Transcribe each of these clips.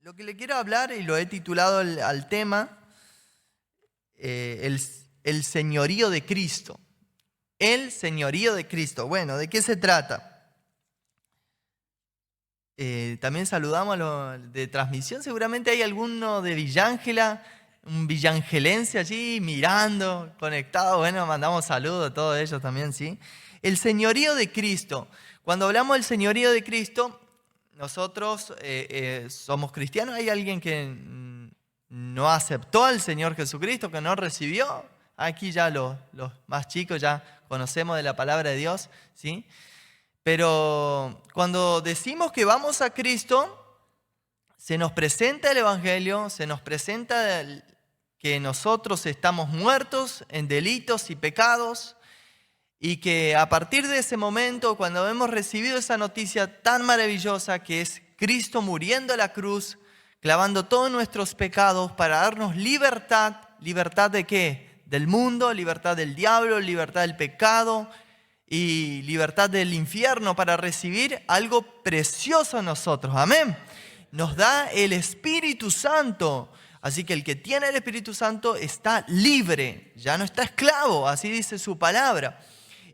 Lo que le quiero hablar, y lo he titulado al tema, el señorío de Cristo. El señorío de Cristo. Bueno, ¿de qué se trata? También saludamos a los de transmisión. Seguramente hay alguno de Villángela, un villangelense allí mirando, conectado. Bueno, mandamos saludos a todos ellos también, ¿sí? El señorío de Cristo. Cuando hablamos del señorío de Cristo, nosotros somos cristianos. ¿Hay alguien que no aceptó al Señor Jesucristo, que no recibió? Aquí ya los más chicos ya conocemos de la palabra de Dios, ¿sí? Pero cuando decimos que vamos a Cristo, se nos presenta el Evangelio, se nos presenta que nosotros estamos muertos en delitos y pecados, y que a partir de ese momento, cuando hemos recibido esa noticia tan maravillosa que es Cristo muriendo a la cruz, clavando todos nuestros pecados para darnos libertad. ¿Libertad de qué? Del mundo, libertad del diablo, libertad del pecado y libertad del infierno, para recibir algo precioso en nosotros. Amén. Nos da el Espíritu Santo. Así que el que tiene el Espíritu Santo está libre, ya no está esclavo, así dice su palabra.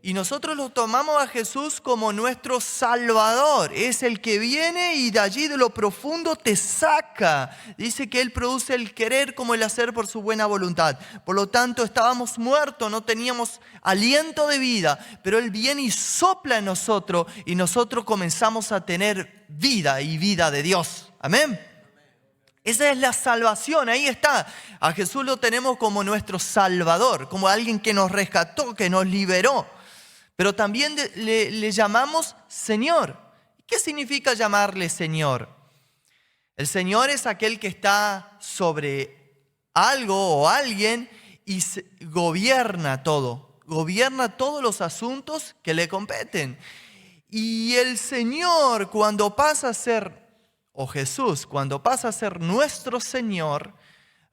Y nosotros lo tomamos a Jesús como nuestro Salvador. Es el que viene y de allí de lo profundo te saca. Dice que Él produce el querer como el hacer por su buena voluntad. Por lo tanto, estábamos muertos, no teníamos aliento de vida. Pero Él viene y sopla en nosotros y nosotros comenzamos a tener vida y vida de Dios. Amén. Esa es la salvación, ahí está. A Jesús lo tenemos como nuestro Salvador, como alguien que nos rescató, que nos liberó. Pero también le llamamos Señor. ¿Qué significa llamarle Señor? El Señor es aquel que está sobre algo o alguien y gobierna todo. Gobierna todos los asuntos que le competen. Y el Señor, cuando pasa a ser, o Jesús, cuando pasa a ser nuestro Señor,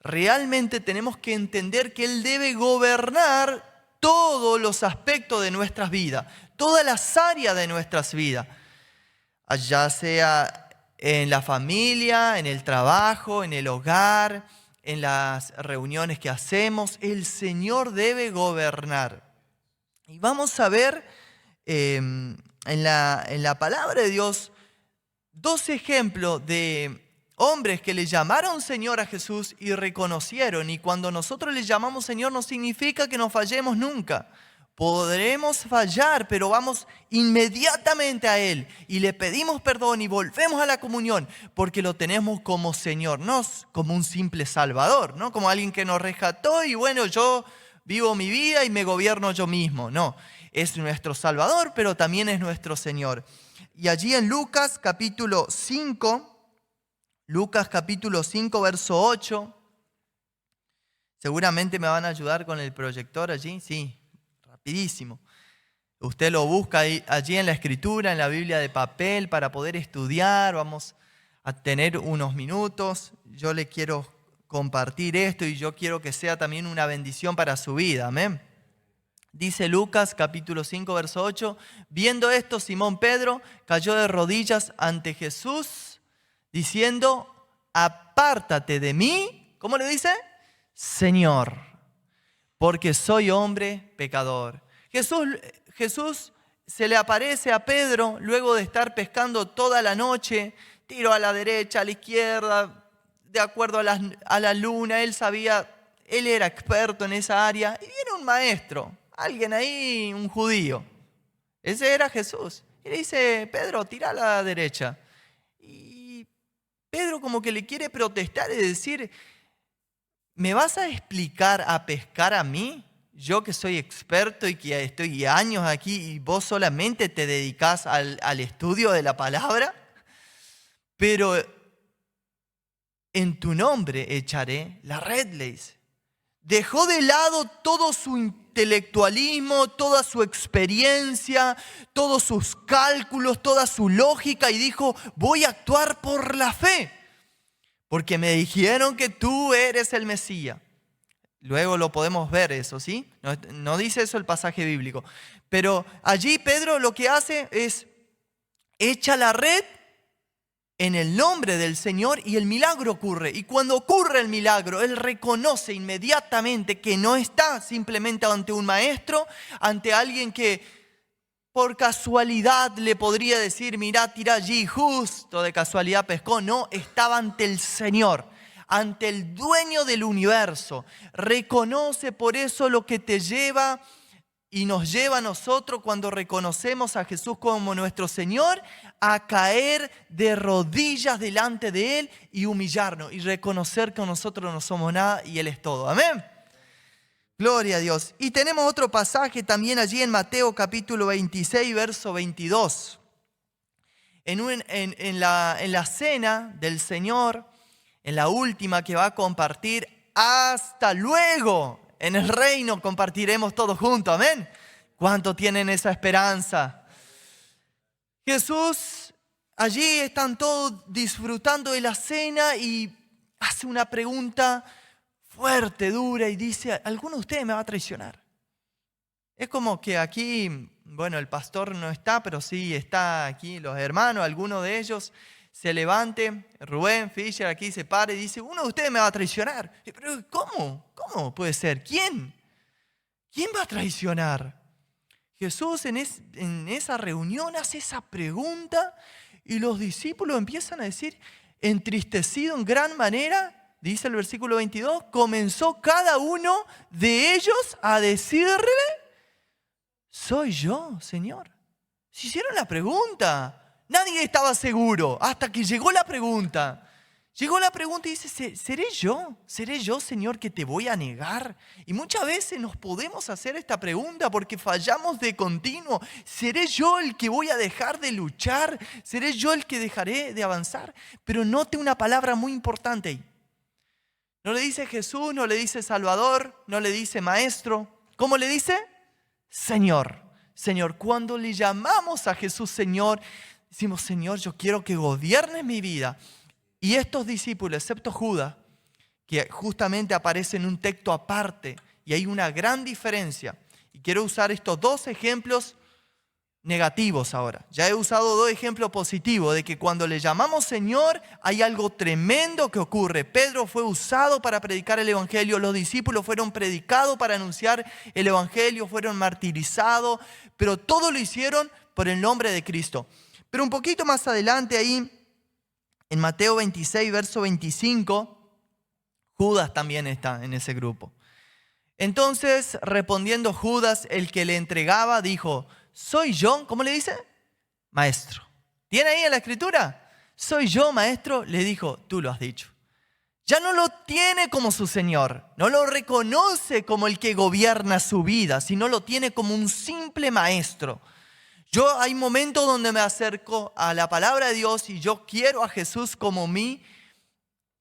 realmente tenemos que entender que Él debe gobernar todos los aspectos de nuestras vidas, todas las áreas de nuestras vidas, ya sea en la familia, en el trabajo, en el hogar, en las reuniones que hacemos. El Señor debe gobernar. Y vamos a ver en la palabra de Dios dos ejemplos de hombres que le llamaron Señor a Jesús y reconocieron. Y cuando nosotros le llamamos Señor no significa que no fallemos nunca. Podremos fallar, pero vamos inmediatamente a Él y le pedimos perdón y volvemos a la comunión, porque lo tenemos como Señor, no como un simple Salvador, no como alguien que nos rescató y bueno, yo vivo mi vida y me gobierno yo mismo. No, es nuestro Salvador, pero también es nuestro Señor. Y allí en Lucas capítulo 5, verso 8. Seguramente me van a ayudar con el proyector allí. Sí, rapidísimo. Usted lo busca allí en la escritura, en la Biblia de papel, para poder estudiar. Vamos a tener unos minutos. Yo le quiero compartir esto y yo quiero que sea también una bendición para su vida. Amén. Dice Lucas capítulo 5, verso 8. Viendo esto, Simón Pedro cayó de rodillas ante Jesús, diciendo: apártate de mí, ¿cómo le dice? Señor, porque soy hombre pecador. Jesús se le aparece a Pedro luego de estar pescando toda la noche, tiro a la derecha, a la izquierda, de acuerdo a la luna. Él era experto en esa área, y viene un maestro, alguien ahí, un judío. Ese era Jesús. Y le dice: Pedro, tira a la derecha. Pedro como que le quiere protestar y decir: ¿me vas a explicar a pescar a mí? Yo que soy experto y que estoy años aquí y vos solamente te dedicás al estudio de la palabra. Pero en tu nombre echaré la red, le dice. Dejó de lado todo su intelectualismo, toda su experiencia, todos sus cálculos, toda su lógica y dijo: voy a actuar por la fe, porque me dijeron que tú eres el Mesías. Luego lo podemos ver eso, ¿sí? No dice eso el pasaje bíblico. Pero allí Pedro lo que hace es echa la red en el nombre del Señor y el milagro ocurre. Y cuando ocurre el milagro, él reconoce inmediatamente que no está simplemente ante un maestro, ante alguien que por casualidad le podría decir, mirá, tira allí, justo de casualidad pescó. No, estaba ante el Señor, ante el dueño del universo. Reconoce por eso lo que te lleva y nos lleva a nosotros cuando reconocemos a Jesús como nuestro Señor a caer de rodillas delante de Él y humillarnos y reconocer que nosotros no somos nada y Él es todo. Amén. Gloria a Dios. Y tenemos otro pasaje también allí en Mateo capítulo 26, verso 22. En la cena del Señor, en la última que va a compartir, hasta luego. En el reino compartiremos todos juntos, amén. ¿Cuánto tienen esa esperanza? Jesús, allí están todos disfrutando de la cena y hace una pregunta fuerte, dura y dice, ¿alguno de ustedes me va a traicionar? Es como que aquí, bueno, el pastor no está, pero sí está aquí los hermanos, alguno de ellos se levante, Rubén Fischer aquí se para y dice, uno de ustedes me va a traicionar. Pero ¿cómo? ¿Cómo puede ser? ¿Quién? ¿Quién va a traicionar? Jesús en esa reunión hace esa pregunta y los discípulos empiezan a decir, entristecido en gran manera, dice el versículo 22, comenzó cada uno de ellos a decirle, soy yo, Señor. Se hicieron la pregunta. Nadie estaba seguro hasta que llegó la pregunta. Llegó la pregunta y dice, ¿seré yo, Señor, que te voy a negar? Y muchas veces nos podemos hacer esta pregunta porque fallamos de continuo. ¿Seré yo el que voy a dejar de luchar? ¿Seré yo el que dejaré de avanzar? Pero note una palabra muy importante ahí. No le dice Jesús, no le dice Salvador, no le dice Maestro. ¿Cómo le dice? Señor. Señor, cuando le llamamos a Jesús Señor, decimos, Señor, yo quiero que gobiernes mi vida. Y estos discípulos, excepto Judas, que justamente aparece en un texto aparte, y hay una gran diferencia. Y quiero usar estos dos ejemplos negativos ahora. Ya he usado dos ejemplos positivos de que cuando le llamamos Señor hay algo tremendo que ocurre. Pedro fue usado para predicar el Evangelio, los discípulos fueron predicados para anunciar el Evangelio, fueron martirizados, pero todo lo hicieron por el nombre de Cristo. Pero un poquito más adelante ahí, en Mateo 26, verso 25, Judas también está en ese grupo. Entonces, respondiendo Judas, el que le entregaba, dijo, ¿soy yo? ¿Cómo le dice? Maestro. ¿Tiene ahí en la escritura? ¿Soy yo, maestro? Le dijo, tú lo has dicho. Ya no lo tiene como su Señor, no lo reconoce como el que gobierna su vida, sino lo tiene como un simple maestro. Yo hay momentos donde me acerco a la palabra de Dios y yo quiero a Jesús como mi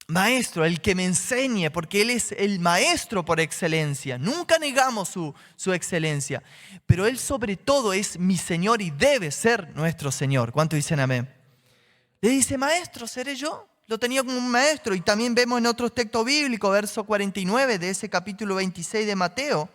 maestro, el que me enseñe, porque Él es el maestro por excelencia. Nunca negamos su excelencia, pero Él sobre todo es mi Señor y debe ser nuestro Señor. ¿Cuántos dicen amén? Le dice, maestro, ¿seré yo? Lo tenía como un maestro. Y también vemos en otro texto bíblico, verso 49 de ese capítulo 26 de Mateo,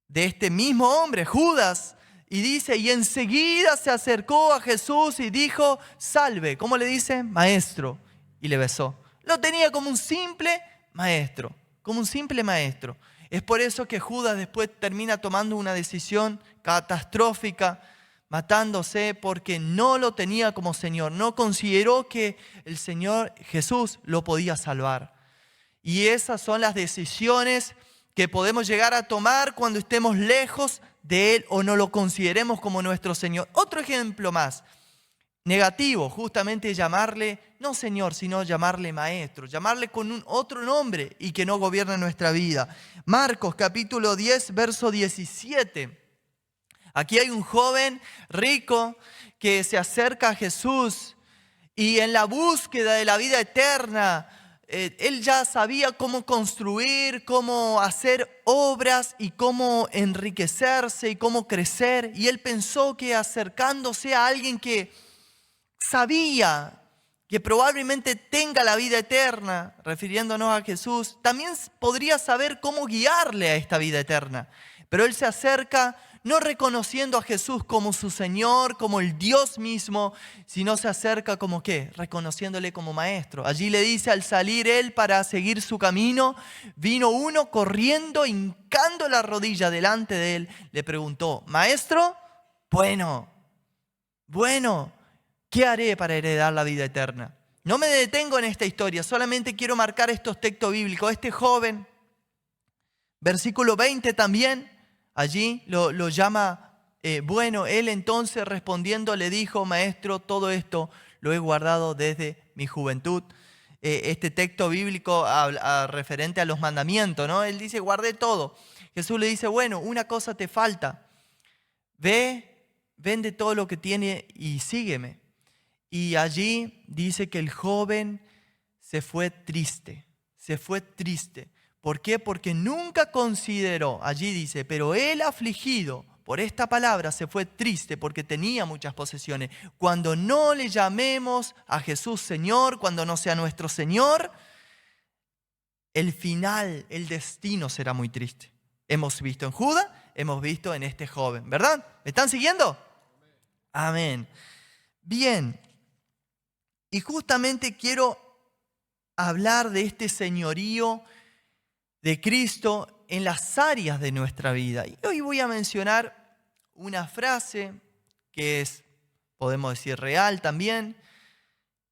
de este mismo hombre, Judas. Y dice, y enseguida se acercó a Jesús y dijo, salve. ¿Cómo le dice? Maestro. Y le besó. Lo tenía como un simple maestro, como un simple maestro. Es por eso que Judas después termina tomando una decisión catastrófica, matándose porque no lo tenía como Señor. No consideró que el Señor Jesús lo podía salvar. Y esas son las decisiones que podemos llegar a tomar cuando estemos lejos de Él o no lo consideremos como nuestro Señor. Otro ejemplo más, negativo, justamente llamarle, no Señor, sino llamarle Maestro, llamarle con un otro nombre y que no gobierne nuestra vida. Marcos capítulo 10, verso 17. Aquí hay un joven rico que se acerca a Jesús y en la búsqueda de la vida eterna, él ya sabía cómo construir, cómo hacer obras y cómo enriquecerse y cómo crecer. Y él pensó que acercándose a alguien que sabía que probablemente tenga la vida eterna, refiriéndonos a Jesús, también podría saber cómo guiarle a esta vida eterna. Pero él se acerca no reconociendo a Jesús como su Señor, como el Dios mismo, sino se acerca como ¿qué? Reconociéndole como maestro. Allí le dice, al salir él para seguir su camino, vino uno corriendo, hincando la rodilla delante de él, le preguntó, maestro, bueno, ¿qué haré para heredar la vida eterna? No me detengo en esta historia, solamente quiero marcar estos textos bíblicos. Este joven, versículo 20 también, allí lo llama bueno. Él entonces respondiendo le dijo, maestro, todo esto lo he guardado desde mi juventud. Este texto bíblico referente a los mandamientos, ¿no? Él dice, guardé todo. Jesús le dice, bueno, una cosa te falta. Ve, vende todo lo que tiene y sígueme. Y allí dice que el joven se fue triste. ¿Por qué? Porque nunca consideró, allí dice, pero él afligido por esta palabra se fue triste porque tenía muchas posesiones. Cuando no le llamemos a Jesús Señor, cuando no sea nuestro Señor, el final, el destino será muy triste. Hemos visto en Judas, hemos visto en este joven, ¿verdad? ¿Me están siguiendo? Amén. Bien. Y justamente quiero hablar de este señorío de Cristo en las áreas de nuestra vida. Y hoy voy a mencionar una frase que es, podemos decir, real también,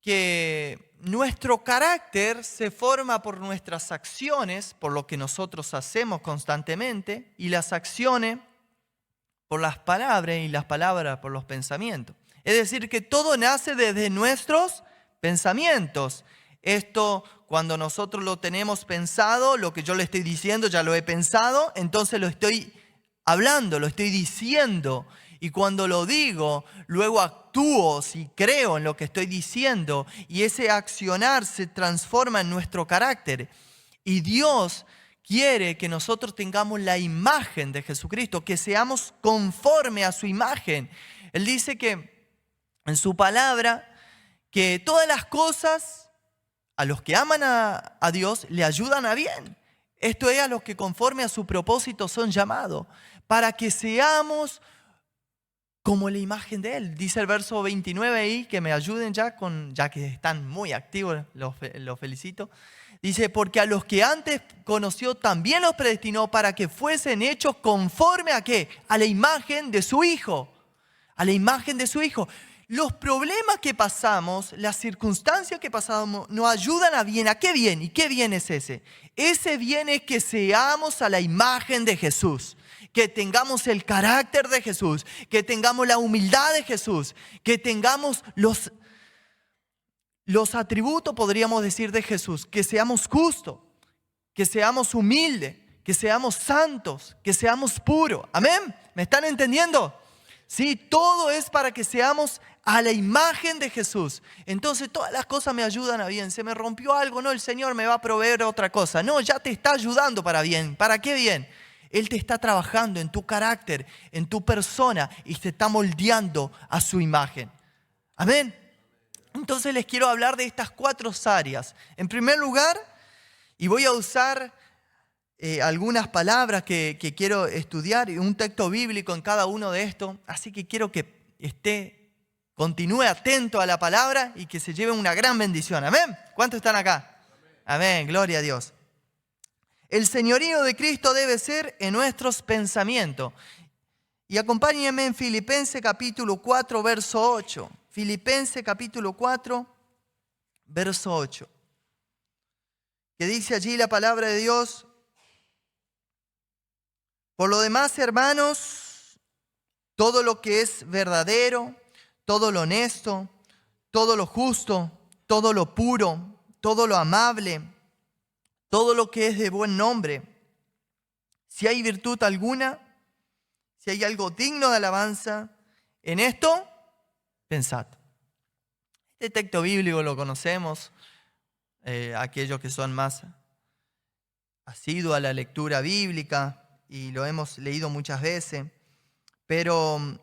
que nuestro carácter se forma por nuestras acciones, por lo que nosotros hacemos constantemente, y las acciones por las palabras y las palabras por los pensamientos. Es decir, que todo nace desde nuestros pensamientos. Esto, cuando nosotros lo tenemos pensado, lo que yo le estoy diciendo ya lo he pensado, entonces lo estoy hablando, lo estoy diciendo. Y cuando lo digo, luego actúo, si creo en lo que estoy diciendo, y ese accionar se transforma en nuestro carácter. Y Dios quiere que nosotros tengamos la imagen de Jesucristo, que seamos conforme a su imagen. Él dice que en su palabra, que todas las cosas a los que aman a Dios le ayudan a bien. Esto es, a los que conforme a su propósito son llamados, para que seamos como la imagen de Él. Dice el verso 29 ahí, que me ayuden ya que están muy activos, los felicito. Dice, porque a los que antes conoció también los predestinó para que fuesen hechos conforme a ¿qué? A la imagen de su Hijo. A la imagen de su Hijo. Los problemas que pasamos, las circunstancias que pasamos, nos ayudan a bien. ¿A qué bien? ¿Y qué bien es ese? Ese bien es que seamos a la imagen de Jesús. Que tengamos el carácter de Jesús. Que tengamos la humildad de Jesús. Que tengamos los atributos, podríamos decir, de Jesús. Que seamos justos. Que seamos humildes. Que seamos santos. Que seamos puros. ¿Amén? ¿Me están entendiendo? Sí, todo es para que seamos a la imagen de Jesús. Entonces todas las cosas me ayudan a bien. Se me rompió algo, no, el Señor me va a proveer otra cosa. No, ya te está ayudando para bien. ¿Para qué bien? Él te está trabajando en tu carácter, en tu persona, y te está moldeando a su imagen. Amén. Entonces les quiero hablar de estas 4 áreas. En primer lugar, y voy a usar algunas palabras que quiero estudiar, y un texto bíblico en cada uno de estos. Así que quiero que continúe atento a la palabra y que se lleve una gran bendición. ¿Amén? ¿Cuántos están acá? Amén. Gloria a Dios. El señorío de Cristo debe ser en nuestros pensamientos. Y acompáñenme en Filipenses capítulo 4, verso 8. Filipenses capítulo 4, verso 8. Que dice allí la palabra de Dios: por lo demás, hermanos, todo lo que es verdadero, todo lo honesto, todo lo justo, todo lo puro, todo lo amable, todo lo que es de buen nombre, si hay virtud alguna, si hay algo digno de alabanza, en esto pensad. Este texto bíblico lo conocemos, aquellos que son más asiduos a la lectura bíblica, y lo hemos leído muchas veces, pero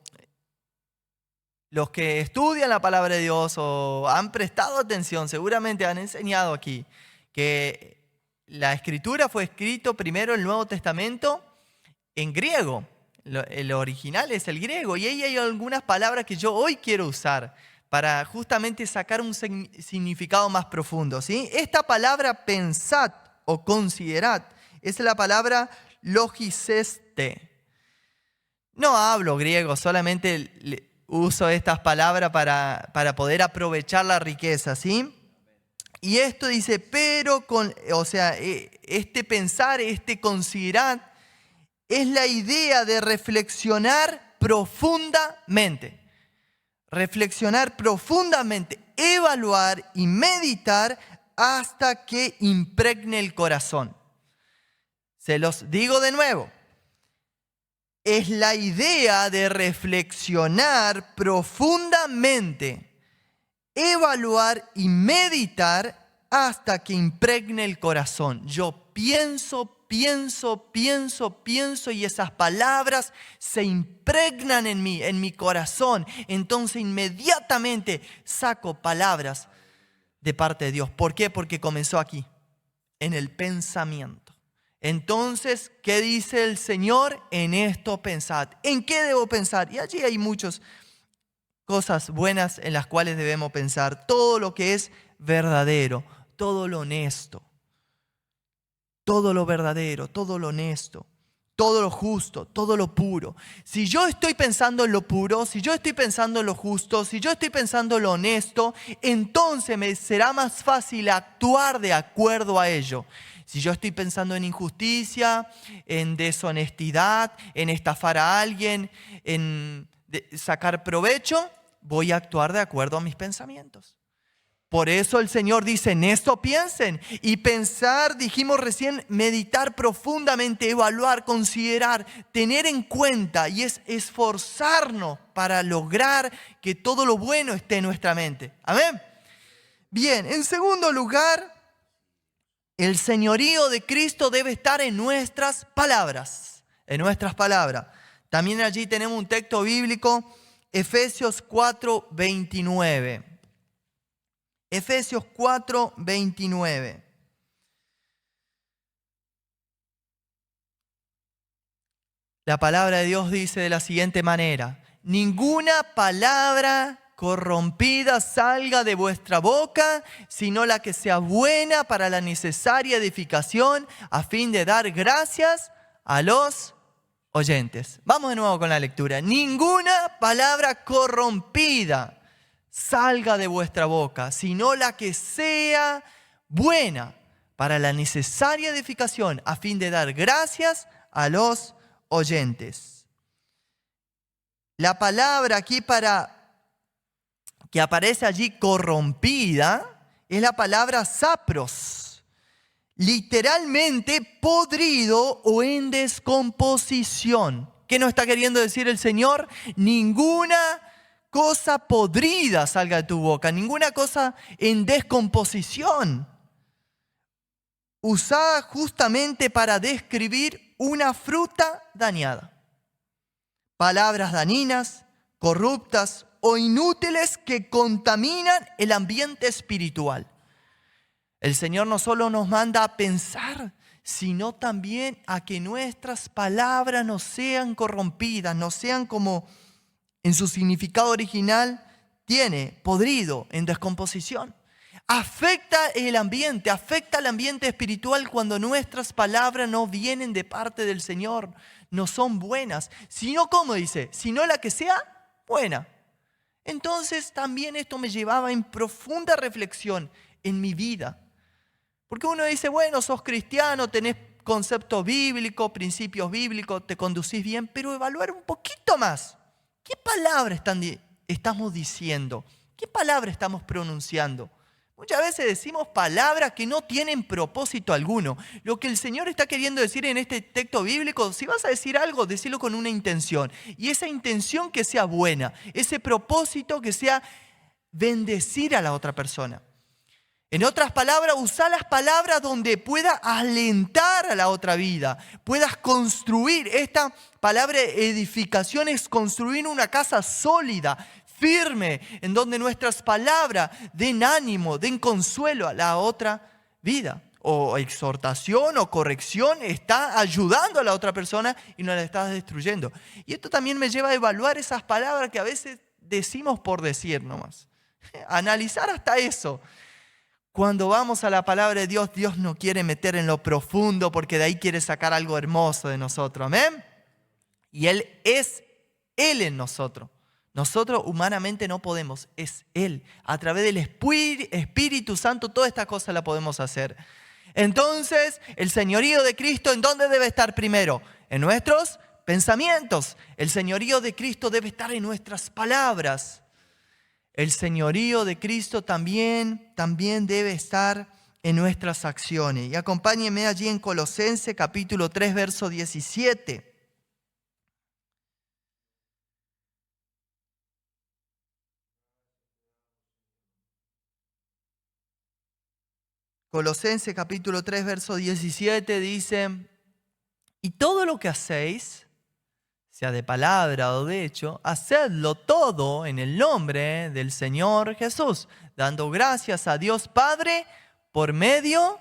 los que estudian la palabra de Dios o han prestado atención, seguramente han enseñado aquí que la escritura fue escrito primero el Nuevo Testamento en griego. El original es el griego. Y ahí hay algunas palabras que yo hoy quiero usar para justamente sacar un significado más profundo, ¿sí? Esta palabra pensad o considerad es la palabra logiseste. No hablo griego, solamente uso estas palabras para poder aprovechar la riqueza, ¿sí? Y esto dice, pero este pensar, este considerar, es la idea de reflexionar profundamente. Reflexionar profundamente, evaluar y meditar hasta que impregne el corazón. Se los digo de nuevo. Es la idea de reflexionar profundamente, evaluar y meditar hasta que impregne el corazón. Yo pienso y esas palabras se impregnan en mí, en mi corazón. Entonces inmediatamente saco palabras de parte de Dios. ¿Por qué? Porque comenzó aquí, en el pensamiento. Entonces, ¿qué dice el Señor? En esto pensad. ¿En qué debo pensar? Y allí hay muchas cosas buenas en las cuales debemos pensar. Todo lo que es verdadero, todo lo honesto, todo lo verdadero, todo lo honesto, todo lo justo, todo lo puro. Si yo estoy pensando en lo puro, si yo estoy pensando en lo justo, si yo estoy pensando en lo honesto, entonces me será más fácil actuar de acuerdo a ello. Si yo estoy pensando en injusticia, en deshonestidad, en estafar a alguien, en sacar provecho, voy a actuar de acuerdo a mis pensamientos. Por eso el Señor dice, en esto piensen. Y pensar, dijimos recién, meditar profundamente, evaluar, considerar, tener en cuenta y es esforzarnos para lograr que todo lo bueno esté en nuestra mente. Amén. Bien, en segundo lugar, el señorío de Cristo debe estar en nuestras palabras. En nuestras palabras. También allí tenemos un texto bíblico, Efesios 4:29. Efesios 4:29. La palabra de Dios dice de la siguiente manera: ninguna palabra corrompida salga de vuestra boca, sino la que sea buena para la necesaria edificación, a fin de dar gracias a los oyentes. Vamos de nuevo con la lectura. Ninguna palabra corrompida salga de vuestra boca, sino la que sea buena para la necesaria edificación, a fin de dar gracias a los oyentes. La palabra aquí que aparece allí corrompida es la palabra sapros, literalmente podrido o en descomposición. ¿Qué nos está queriendo decir el Señor? Ninguna cosa podrida salga de tu boca, ninguna cosa en descomposición, usada justamente para describir una fruta dañada. Palabras dañinas, corruptas o inútiles que contaminan el ambiente espiritual. El Señor no solo nos manda a pensar, sino también a que nuestras palabras no sean corrompidas, no sean como en su significado original tiene, podrido, en descomposición. Afecta el ambiente espiritual cuando nuestras palabras no vienen de parte del Señor, no son buenas, sino, como dice, sino la que sea buena. Entonces también esto me llevaba en profunda reflexión en mi vida. Porque uno dice, bueno, sos cristiano, tenés concepto bíblico, principios bíblicos, te conducís bien, pero evaluar un poquito más. ¿Qué palabra estamos diciendo? ¿Qué palabra estamos pronunciando? Muchas veces decimos palabras que no tienen propósito alguno. Lo que el Señor está queriendo decir en este texto bíblico, si vas a decir algo, decilo con una intención. Y esa intención que sea buena, ese propósito que sea bendecir a la otra persona. En otras palabras, usar las palabras donde pueda alentar a la otra vida, puedas construir. Esta palabra edificación es construir una casa sólida, firme, en donde nuestras palabras den ánimo, den consuelo a la otra vida. o exhortación o corrección, está ayudando a la otra persona y no la estás destruyendo. Y esto también me lleva a evaluar esas palabras que a veces decimos por decir nomás. Analizar hasta eso. Cuando vamos a la palabra de Dios, Dios nos quiere meter en lo profundo porque de ahí quiere sacar algo hermoso de nosotros. ¿Amén? Y Él es Él en nosotros. Nosotros humanamente no podemos, es Él. A través del Espíritu Santo toda esta cosa la podemos hacer. Entonces, el señorío de Cristo, ¿en dónde debe estar primero? En nuestros pensamientos. El señorío de Cristo debe estar en nuestras palabras. El señorío de Cristo también debe estar en nuestras acciones. Y acompáñenme allí en Colosenses capítulo 3, verso 17. Colosenses capítulo 3, verso 17 dice: y todo lo que hacéis, sea de palabra o de hecho, hacedlo todo en el nombre del Señor Jesús, dando gracias a Dios Padre por medio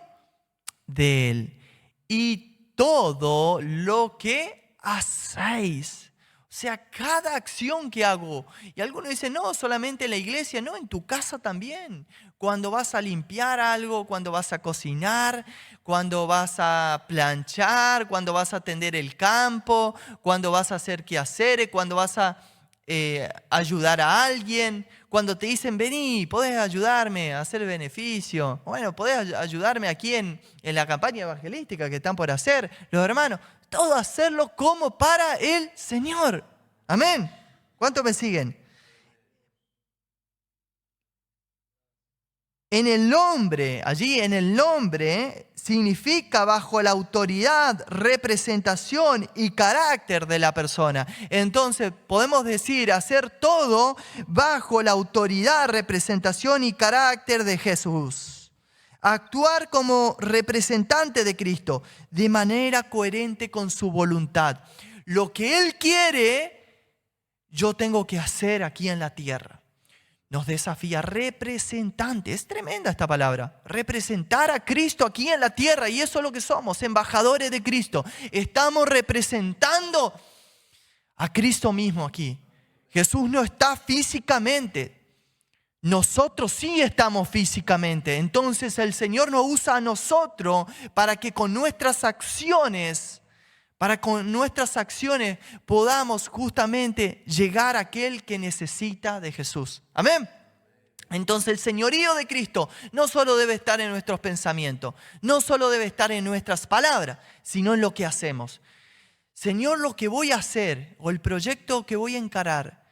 de Él. Y todo lo que hacéis, o sea, cada acción que hago. Y algunos dicen, no, solamente en la iglesia, no, en tu casa también. Cuando vas a limpiar algo, cuando vas a cocinar, cuando vas a planchar, cuando vas a tender el campo, cuando vas a hacer quehaceres, cuando vas a ayudar a alguien, cuando te dicen, vení, podés ayudarme a hacer beneficio. Bueno, podés ayudarme aquí en la campaña evangelística que están por hacer los hermanos. Todo hacerlo como para el Señor. Amén. ¿Cuántos me siguen? En el nombre, allí en el nombre, significa bajo la autoridad, representación y carácter de la persona. Entonces podemos decir, hacer todo bajo la autoridad, representación y carácter de Jesús. Actuar como representante de Cristo de manera coherente con su voluntad. Lo que Él quiere, yo tengo que hacer aquí en la tierra. Nos desafía representante. Es tremenda esta palabra. Representar a Cristo aquí en la tierra. Y eso es lo que somos, embajadores de Cristo. Estamos representando a Cristo mismo aquí. Jesús no está físicamente. Nosotros sí estamos físicamente. Entonces el Señor nos usa a nosotros para que con nuestras acciones, podamos justamente llegar a aquel que necesita de Jesús. Amén. Entonces el señorío de Cristo no solo debe estar en nuestros pensamientos, no solo debe estar en nuestras palabras, sino en lo que hacemos. Señor, lo que voy a hacer o el proyecto que voy a encarar,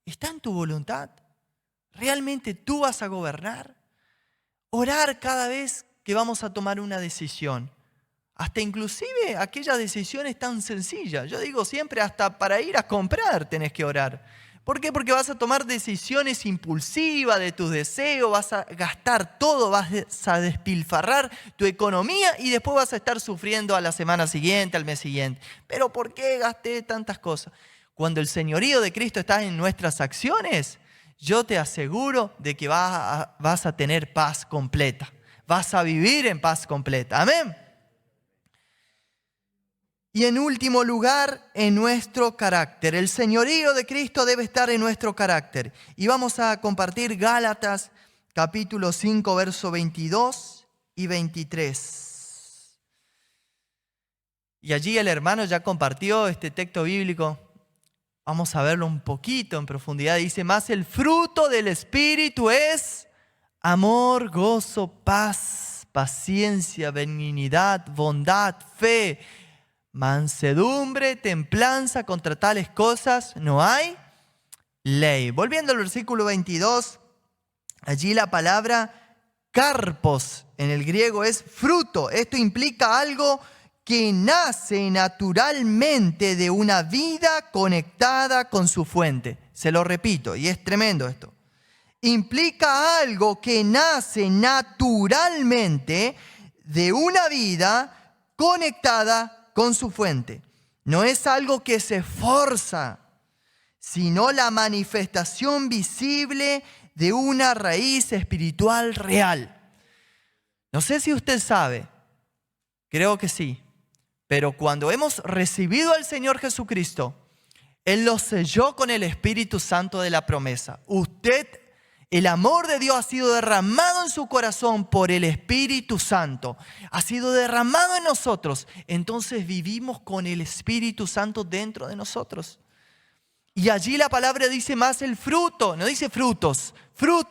¿está en tu voluntad? ¿Realmente tú vas a gobernar? Orar cada vez que vamos a tomar una decisión. Hasta inclusive aquellas decisiones tan sencillas. Yo digo siempre, hasta para ir a comprar tenés que orar. ¿Por qué? Porque vas a tomar decisiones impulsivas de tus deseos, vas a gastar todo, vas a despilfarrar tu economía y después vas a estar sufriendo a la semana siguiente, al mes siguiente. ¿Pero por qué gasté tantas cosas? Cuando el señorío de Cristo está en nuestras acciones, yo te aseguro de que vas a tener paz completa. Vas a vivir en paz completa. Amén. Y en último lugar, en nuestro carácter. El señorío de Cristo debe estar en nuestro carácter. Y vamos a compartir Gálatas capítulo 5, verso 22 y 23. Y allí el hermano ya compartió este texto bíblico. Vamos a verlo un poquito en profundidad. Dice, más el fruto del Espíritu es amor, gozo, paz, paciencia, benignidad, bondad, fe, mansedumbre, templanza. Contra tales cosas no hay ley. Volviendo al versículo 22, allí la palabra karpos en el griego es fruto. Esto implica algo que nace naturalmente de una vida conectada con su fuente. Se lo repito, y es tremendo esto. Implica algo que nace naturalmente de una vida conectada con su fuente. No es algo que se forza, sino la manifestación visible de una raíz espiritual real. No sé si usted sabe, Creo que sí. Pero cuando hemos recibido al Señor Jesucristo, Él lo selló con el Espíritu Santo de la promesa. El amor de Dios ha sido derramado en su corazón por el Espíritu Santo. Ha sido derramado en nosotros. Entonces vivimos con el Espíritu Santo dentro de nosotros. Y allí la palabra dice más el fruto, no dice frutos.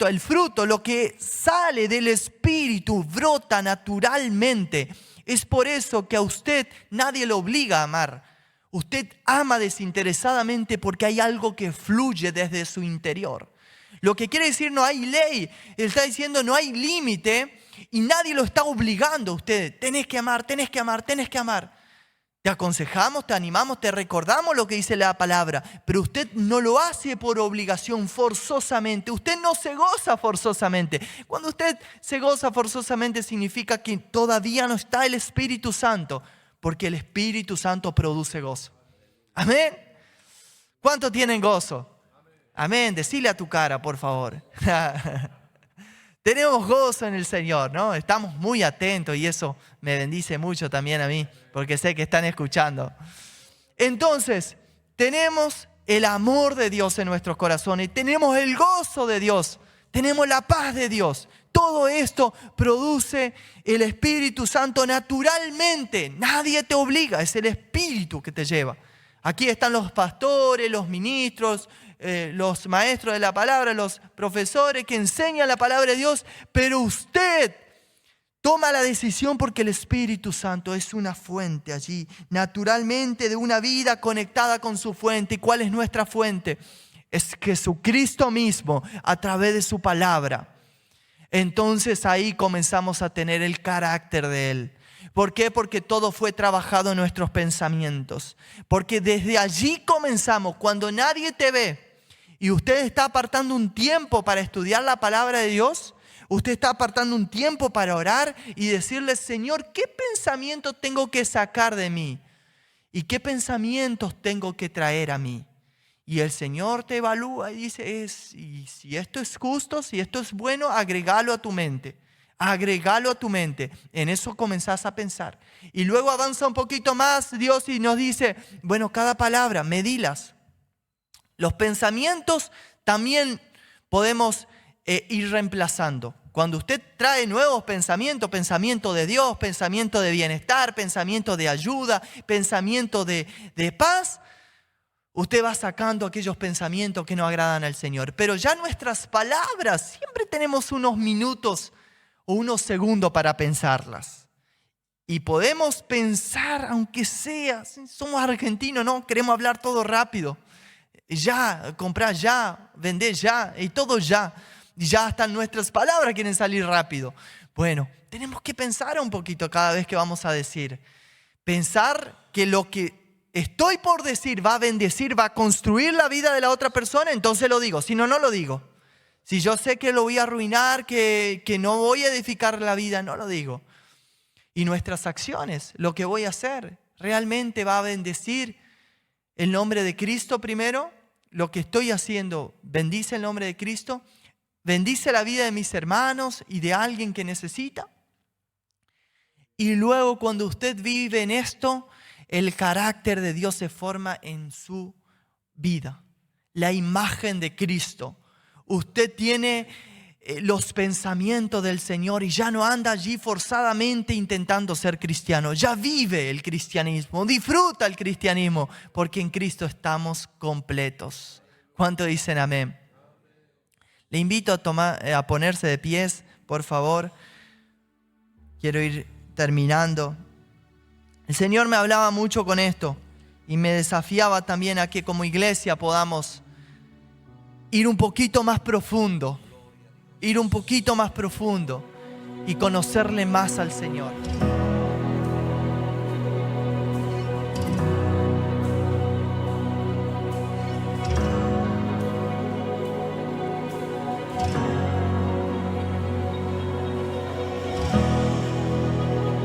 El fruto, lo que sale del Espíritu, brota naturalmente. Es por eso que a usted nadie lo obliga a amar. Usted ama desinteresadamente porque hay algo que fluye desde su interior. Lo que quiere decir no hay ley. Él está diciendo no hay límite y nadie lo está obligando a usted. Tenés que amar, tenés que amar, tenés que amar. Te aconsejamos, te animamos, te recordamos lo que dice la palabra. Pero usted no lo hace por obligación, forzosamente. Usted no se goza forzosamente. Cuando usted se goza forzosamente significa que todavía no está el Espíritu Santo. Porque el Espíritu Santo produce gozo. Amén. ¿Cuántos tienen gozo? Amén. Decile a tu cara, por favor. Tenemos gozo en el Señor, ¿no? Estamos muy atentos y eso me bendice mucho también a mí, porque sé que están escuchando. Entonces, tenemos el amor de Dios en nuestros corazones, tenemos el gozo de Dios, tenemos la paz de Dios. Todo esto produce el Espíritu Santo naturalmente. Nadie te obliga, es el Espíritu que te lleva. Aquí están los pastores, los ministros, los maestros de la palabra, los profesores que enseñan la palabra de Dios, pero usted toma la decisión porque el Espíritu Santo es una fuente allí, naturalmente de una vida conectada con su fuente. ¿Y cuál es nuestra fuente? Es Jesucristo mismo a través de su palabra. Entonces ahí comenzamos a tener el carácter de Él. ¿Por qué? Porque todo fue trabajado en nuestros pensamientos. Porque desde allí comenzamos, cuando nadie te ve y usted está apartando un tiempo para estudiar la palabra de Dios, usted está apartando un tiempo para orar y decirle, Señor, ¿qué pensamiento tengo que sacar de mí? ¿Y qué pensamientos tengo que traer a mí? Y el Señor te evalúa y dice, y si esto es justo, si esto es bueno, agregalo a tu mente. Agregalo a tu mente. En eso comenzás a pensar. Y luego avanza un poquito más Dios y nos dice, bueno, cada palabra, medílas. Los pensamientos también podemos ir reemplazando. Cuando usted trae nuevos pensamientos, pensamiento de Dios, pensamiento de bienestar, pensamiento de ayuda, pensamiento de paz, usted va sacando aquellos pensamientos que no agradan al Señor. Pero ya nuestras palabras, siempre tenemos unos minutos o unos segundos para pensarlas. Y podemos pensar, aunque sea, somos argentinos, no, queremos hablar todo rápido. Ya, comprar ya, vender ya, y todo ya. Y ya hasta nuestras palabras quieren salir rápido. Bueno, tenemos que pensar un poquito cada vez que vamos a decir. Pensar que lo que estoy por decir va a bendecir, va a construir la vida de la otra persona, entonces lo digo. Si no, no lo digo. Si yo sé que lo voy a arruinar, que no voy a edificar la vida, no lo digo. Y nuestras acciones, lo que voy a hacer, realmente va a bendecir el nombre de Cristo primero. Lo que estoy haciendo bendice el nombre de Cristo, bendice la vida de mis hermanos y de alguien que necesita. Y luego cuando usted vive en esto, el carácter de Dios se forma en su vida. La imagen de Cristo. Usted tiene los pensamientos del Señor y ya no anda allí forzadamente intentando ser cristiano. Ya vive el cristianismo, disfruta el cristianismo, porque en Cristo estamos completos. ¿Cuánto dicen amén? Le invito a ponerse de pies, por favor. Quiero ir terminando. El Señor me hablaba mucho con esto y me desafiaba también a que como iglesia podamos ir un poquito más profundo y conocerle más al Señor.